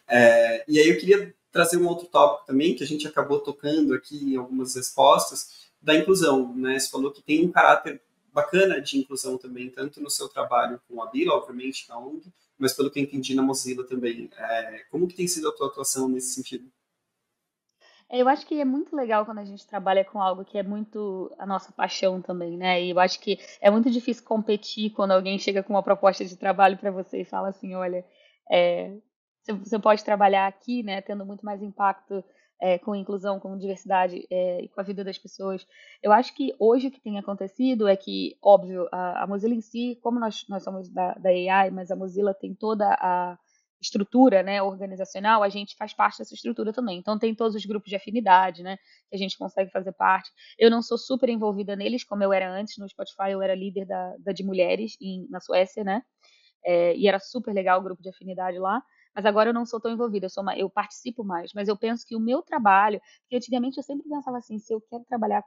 E aí eu queria trazer um outro tópico também, que a gente acabou tocando aqui em algumas respostas, da inclusão, né? Você falou que tem um caráter bacana de inclusão também, tanto no seu trabalho com a Bila, obviamente, na ONG, mas pelo que eu entendi na Mozilla também. Como que tem sido a tua atuação nesse sentido? Eu acho que é muito legal quando a gente trabalha com algo que é muito a nossa paixão também, né? E eu acho que é muito difícil competir quando alguém chega com uma proposta de trabalho para você e fala assim, olha, é, você pode trabalhar aqui, né, tendo muito mais impacto com inclusão, com diversidade e com a vida das pessoas. Eu acho que hoje o que tem acontecido é que, óbvio, a Mozilla em si, como nós somos da AI, mas a Mozilla tem toda a estrutura, né, organizacional, a gente faz parte dessa estrutura também. Então tem todos os grupos de afinidade, né, que a gente consegue fazer parte. Eu não sou super envolvida neles, como eu era antes no Spotify, eu era líder da de mulheres na Suécia, né, e era super legal o grupo de afinidade lá. Mas agora eu não sou tão envolvida, eu participo mais. Mas eu penso que o meu trabalho, porque antigamente eu sempre pensava assim, se eu quero trabalhar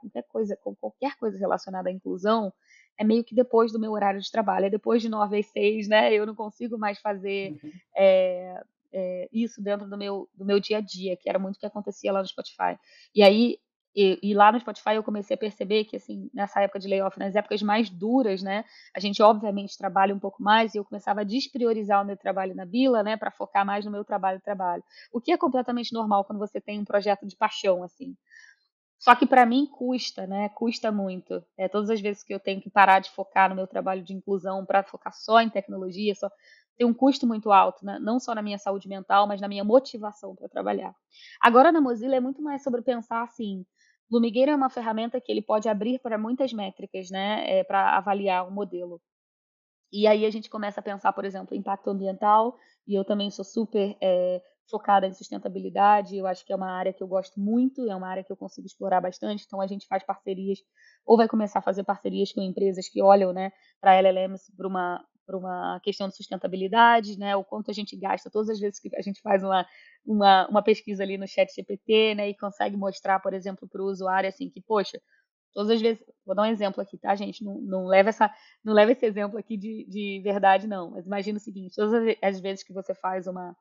com qualquer coisa relacionada à inclusão, é meio que depois do meu horário de trabalho, é depois de 9 às 6, né? Eu não consigo mais fazer é, isso dentro do meu dia a dia, que era muito o que acontecia lá no Spotify. E aí, e lá no Spotify eu comecei a perceber que, assim, nessa época de layoff, nas épocas mais duras, né, a gente obviamente trabalha um pouco mais e eu começava a despriorizar o meu trabalho na Bila, né, para focar mais no meu trabalho. O que é completamente normal quando você tem um projeto de paixão, assim. Só que para mim custa, né? Custa muito. Todas as vezes que eu tenho que parar de focar no meu trabalho de inclusão para focar só em tecnologia, tem um custo muito alto, né? Não só na minha saúde mental, mas na minha motivação para trabalhar. Agora na Mozilla é muito mais sobre pensar assim. Lumigueira é uma ferramenta que ele pode abrir para muitas métricas, né? Para avaliar um modelo. E aí a gente começa a pensar, por exemplo, impacto ambiental, e eu também sou super focada em sustentabilidade, eu acho que é uma área que eu gosto muito, é uma área que eu consigo explorar bastante, então a gente faz parcerias, ou vai começar a fazer parcerias com empresas que olham, né, para LLMs para uma questão de sustentabilidade, né, o quanto a gente gasta todas as vezes que a gente faz uma pesquisa ali no chat GPT, né, e consegue mostrar, por exemplo, para o usuário, assim, que, poxa, todas as vezes, vou dar um exemplo aqui, tá, gente? Não leva esse exemplo aqui de verdade, não. Mas imagina o seguinte: todas as vezes que você faz uma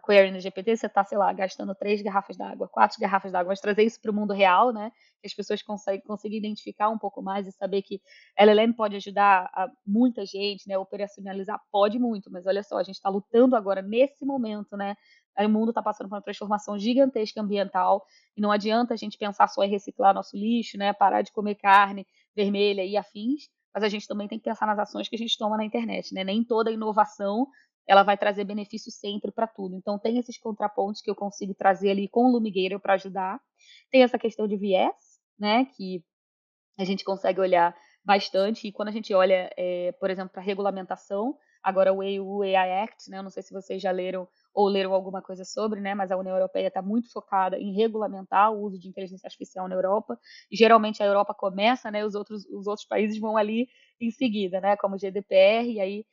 query no GPT, você está, sei lá, gastando 3 garrafas d'água, 4 garrafas d'água, mas trazer isso para o mundo real, né? Que as pessoas conseguem identificar um pouco mais e saber que LLM pode ajudar muita gente, né? Operacionalizar pode muito, mas olha só, a gente está lutando agora nesse momento, né? O mundo está passando por uma transformação gigantesca ambiental e não adianta a gente pensar só em reciclar nosso lixo, né? Parar de comer carne vermelha e afins, mas a gente também tem que pensar nas ações que a gente toma na internet, né? Nem toda inovação ela vai trazer benefício sempre para tudo. Então tem esses contrapontos que eu consigo trazer ali com o Lumigueira para ajudar. Tem essa questão de viés, né, que a gente consegue olhar bastante. E quando a gente olha, por exemplo, para regulamentação, agora o EU AI Act, né, eu não sei se vocês já leram ou leram alguma coisa sobre, né, mas a União Europeia está muito focada em regulamentar o uso de inteligência artificial na Europa. E geralmente a Europa começa, né, os outros países vão ali em seguida, né, como o GDPR, e aí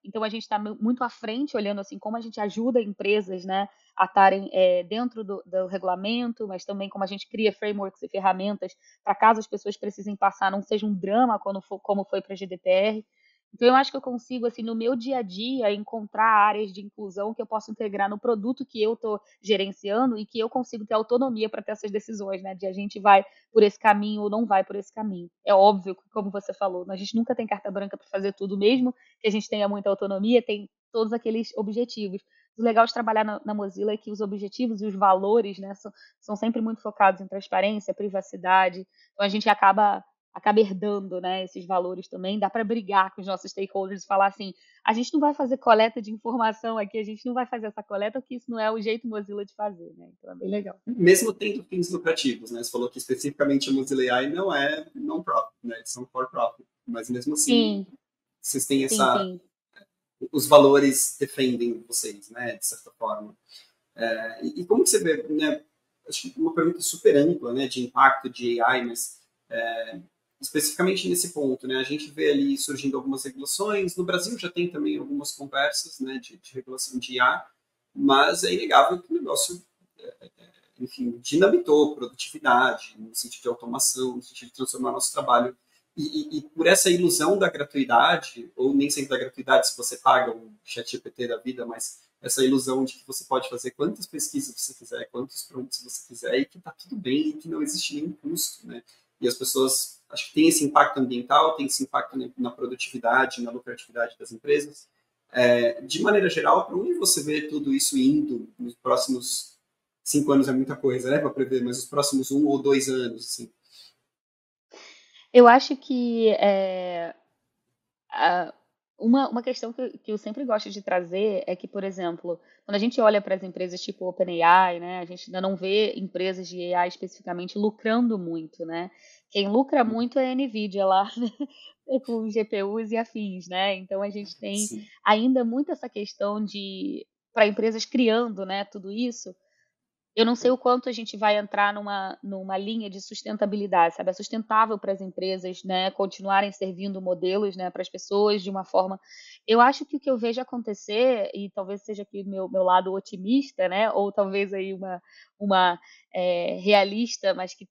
então a gente está muito à frente, olhando assim como a gente ajuda empresas, né, a estarem dentro do regulamento, mas também como a gente cria frameworks e ferramentas para caso as pessoas precisem passar, não seja um drama como foi para a GDPR. Então eu acho que eu consigo, assim, no meu dia a dia, encontrar áreas de inclusão que eu posso integrar no produto que eu estou gerenciando e que eu consigo ter autonomia para ter essas decisões, né? De a gente vai por esse caminho ou não vai por esse caminho. É óbvio que, como você falou, a gente nunca tem carta branca para fazer tudo mesmo, que a gente tenha muita autonomia, tem todos aqueles objetivos. O legal de trabalhar na Mozilla é que os objetivos e os valores, né, são sempre muito focados em transparência, privacidade. Então a gente acaba herdando, né, esses valores também. Dá para brigar com os nossos stakeholders e falar assim: a gente não vai fazer coleta de informação aqui, a gente não vai fazer essa coleta, porque isso não é o jeito Mozilla de fazer, né? Então é bem legal. Mesmo tendo fins lucrativos, né? Você falou que especificamente a Mozilla AI não é non-profit, né? Eles são for profit, mas mesmo assim Sim, vocês têm sim, essa, sim. os valores defendem vocês, né? De certa forma. E como que você vê, né? Acho que uma pergunta super ampla, né? De impacto de AI, mas especificamente nesse ponto, né? A gente vê ali surgindo algumas regulações. No Brasil já tem também algumas conversas, né? De regulação de IA, mas é inegável que o negócio enfim, dinamitou produtividade, no sentido de automação, no sentido de transformar nosso trabalho. E por essa ilusão da gratuidade, ou nem sempre da gratuidade, se você paga um chat GPT da vida, mas essa ilusão de que você pode fazer quantas pesquisas você quiser, quantos prompts você quiser, e que está tudo bem, e que não existe nenhum custo, né? E as pessoas, acho que tem esse impacto ambiental, tem esse impacto na produtividade, na lucratividade das empresas. De maneira geral, para onde você vê tudo isso indo nos próximos 5 anos é muita coisa, né, para prever, mas os próximos 1 ou 2 anos, assim. Eu acho que a- uma questão que eu sempre gosto de trazer é que, por exemplo, quando a gente olha para as empresas tipo OpenAI, né, a gente ainda não vê empresas de AI especificamente lucrando muito, né? Quem lucra muito é a Nvidia lá, né, com GPUs e afins, né? Então a gente tem Sim, ainda muito essa questão de para empresas criando, né, tudo isso. Eu não sei o quanto a gente vai entrar numa linha de sustentabilidade, sabe? É sustentável para as empresas, né, continuarem servindo modelos, né, para as pessoas de uma forma. Eu acho que o que eu vejo acontecer, e talvez seja aqui o meu lado otimista, né, ou talvez aí uma realista, mas que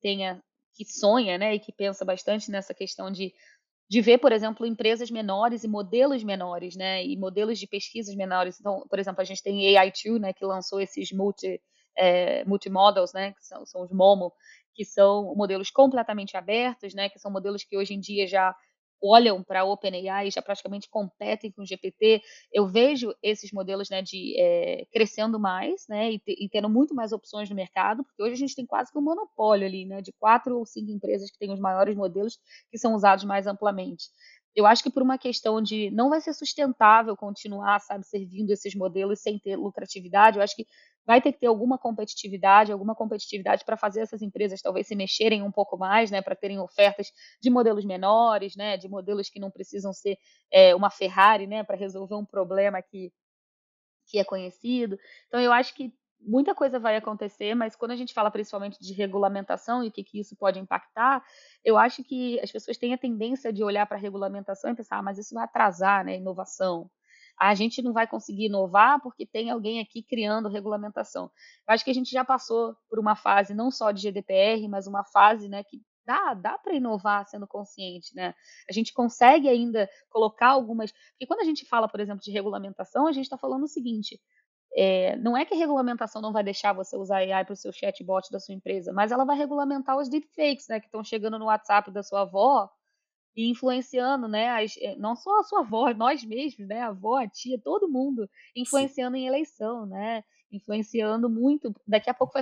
sonha, né, e que pensa bastante nessa questão de ver, por exemplo, empresas menores e modelos menores, né, e modelos de pesquisas menores. Então, por exemplo, a gente tem AI2, né, que lançou esses multimodels, né, que são os MOMO, que são modelos completamente abertos, né, que são modelos que hoje em dia já olham para a OpenAI e já praticamente competem com o GPT. Eu vejo esses modelos, né, crescendo mais, né, e tendo muito mais opções no mercado, porque hoje a gente tem quase que um monopólio ali, né, de 4 ou 5 empresas que têm os maiores modelos que são usados mais amplamente. Eu acho que por uma questão de não vai ser sustentável continuar, sabe, servindo esses modelos sem ter lucratividade, eu acho que vai ter que ter alguma competitividade para fazer essas empresas talvez se mexerem um pouco mais, né, para terem ofertas de modelos menores, né, de modelos que não precisam ser uma Ferrari, né, para resolver um problema que é conhecido. Então, eu acho que muita coisa vai acontecer, mas quando a gente fala principalmente de regulamentação e o que isso pode impactar, eu acho que as pessoas têm a tendência de olhar para a regulamentação e pensar, mas isso vai atrasar, né, a inovação. A gente não vai conseguir inovar porque tem alguém aqui criando regulamentação. Eu acho que a gente já passou por uma fase não só de GDPR, mas uma fase, né, que dá para inovar sendo consciente, né? A gente consegue ainda colocar algumas. Porque quando a gente fala, por exemplo, de regulamentação, a gente está falando o seguinte: não é que a regulamentação não vai deixar você usar AI para o seu chatbot da sua empresa, mas ela vai regulamentar os deepfakes, né, que estão chegando no WhatsApp da sua avó e influenciando, né, não só a sua avó, nós mesmos, né, a avó, a tia, todo mundo sim. influenciando em eleição, né, influenciando muito. Daqui a pouco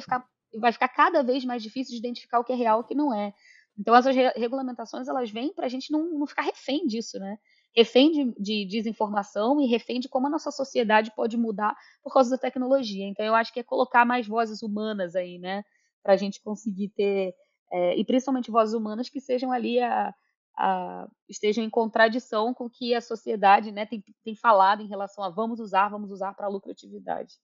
vai ficar cada vez mais difícil de identificar o que é real e o que não é. Então, essas regulamentações, elas vêm para a gente não ficar refém disso, né? Refém de desinformação e refém de como a nossa sociedade pode mudar por causa da tecnologia. Então, eu acho que é colocar mais vozes humanas aí, né? Para a gente conseguir ter, e principalmente vozes humanas que sejam ali estejam em contradição com o que a sociedade, né, tem falado em relação a vamos usar para a lucratividade.